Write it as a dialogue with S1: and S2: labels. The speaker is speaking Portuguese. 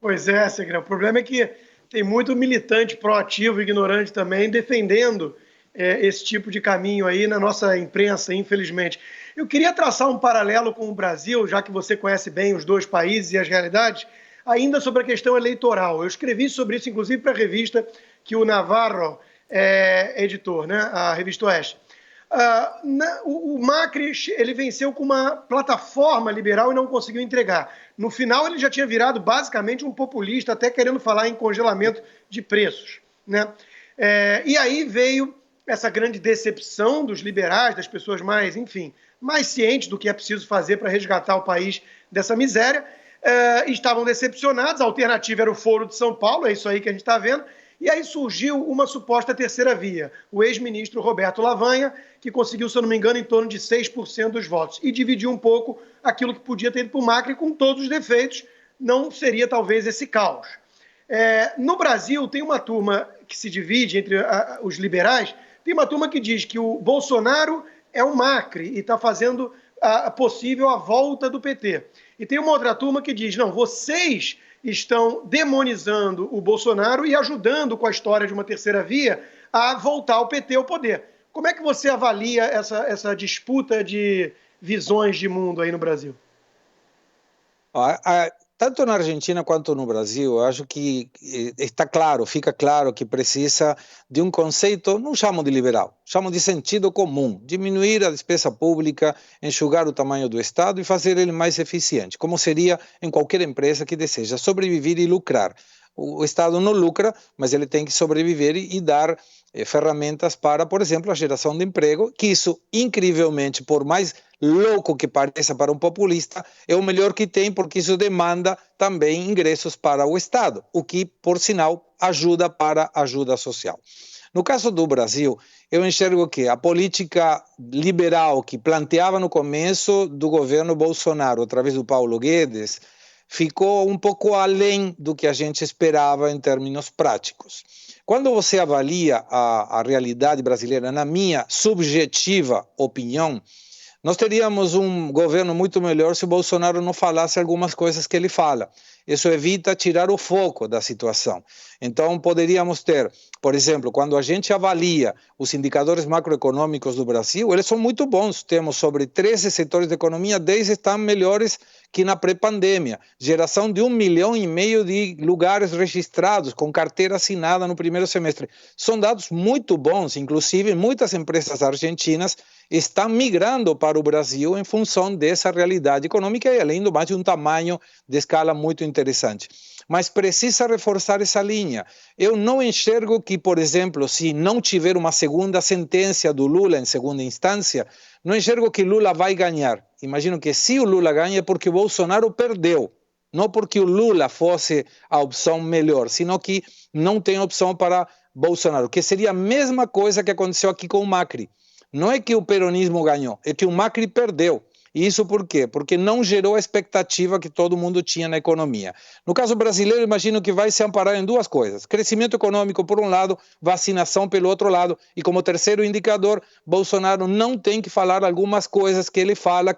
S1: Pois é, Segrão. O problema é que tem muito militante proativo, ignorante também, defendendo esse tipo de caminho aí na nossa imprensa, infelizmente. Eu queria traçar um paralelo com o Brasil, já que você conhece bem os dois países e as realidades, ainda sobre a questão eleitoral. Eu escrevi sobre isso, inclusive, para a revista que o Navarro é editor, né? A Revista Oeste. O Macri ele venceu com uma plataforma liberal e não conseguiu entregar. No final, ele já tinha virado basicamente um populista, até querendo falar em congelamento de preços. Né? E aí veio essa grande decepção dos liberais, das pessoas mais, enfim, mais cientes do que é preciso fazer para resgatar o país dessa miséria. Estavam decepcionados, a alternativa era o Foro de São Paulo, é isso aí que a gente está vendo. E aí surgiu uma suposta terceira via. O ex-ministro Roberto Lavanha, que conseguiu, se eu não me engano, em torno de 6% dos votos. E dividiu um pouco aquilo que podia ter ido para o Macri, com todos os defeitos, não seria talvez esse caos. No Brasil, tem uma turma que se divide entre os liberais, tem uma turma que diz que o Bolsonaro é o Macri e está fazendo possível a volta do PT. E tem uma outra turma que diz, não, vocês estão demonizando o Bolsonaro e ajudando com a história de uma terceira via a voltar o PT ao poder. Como é que você avalia essa disputa de visões de mundo aí no Brasil?
S2: Tanto na Argentina quanto no Brasil, eu acho que está claro, fica claro que precisa de um conceito, não chamo de liberal, chamo de sentido comum, diminuir a despesa pública, enxugar o tamanho do Estado e fazer ele mais eficiente, como seria em qualquer empresa que deseja sobreviver e lucrar. O Estado não lucra, mas ele tem que sobreviver e dar ferramentas para, por exemplo, a geração de emprego, que isso, incrivelmente, por mais louco que pareça para um populista, é o melhor que tem, porque isso demanda também ingressos para o Estado, o que, por sinal, ajuda para a ajuda social. No caso do Brasil, eu enxergo que a política liberal que planteava no começo do governo Bolsonaro, através do Paulo Guedes, ficou um pouco além do que a gente esperava em termos práticos. Quando você avalia a realidade brasileira, na minha subjetiva opinião, nós teríamos um governo muito melhor se o Bolsonaro não falasse algumas coisas que ele fala. Isso evita tirar o foco da situação. Então, poderíamos ter, por exemplo, quando a gente avalia os indicadores macroeconômicos do Brasil, eles são muito bons. Temos sobre 13 setores da economia, 10 estão melhores que na pré-pandemia. Geração de 1,5 milhão de lugares registrados, com carteira assinada no primeiro semestre. São dados muito bons, inclusive muitas empresas argentinas estão migrando para o Brasil em função dessa realidade econômica e, além do mais, de um tamanho de escala muito interessante. Mas precisa reforçar essa linha. Eu não enxergo que, por exemplo, se não tiver uma segunda sentença do Lula em segunda instância, não enxergo que Lula vai ganhar. Imagino que se o Lula ganha é porque o Bolsonaro perdeu. Não porque o Lula fosse a opção melhor, sino que não tem opção para Bolsonaro, que seria a mesma coisa que aconteceu aqui com o Macri. Não é que o peronismo ganhou, é que o Macri perdeu. E isso por quê? Porque não gerou a expectativa que todo mundo tinha na economia. No caso brasileiro, imagino que vai se amparar em duas coisas. Crescimento econômico, por um lado, vacinação pelo outro lado. E como terceiro indicador, Bolsonaro não tem que falar algumas coisas que ele fala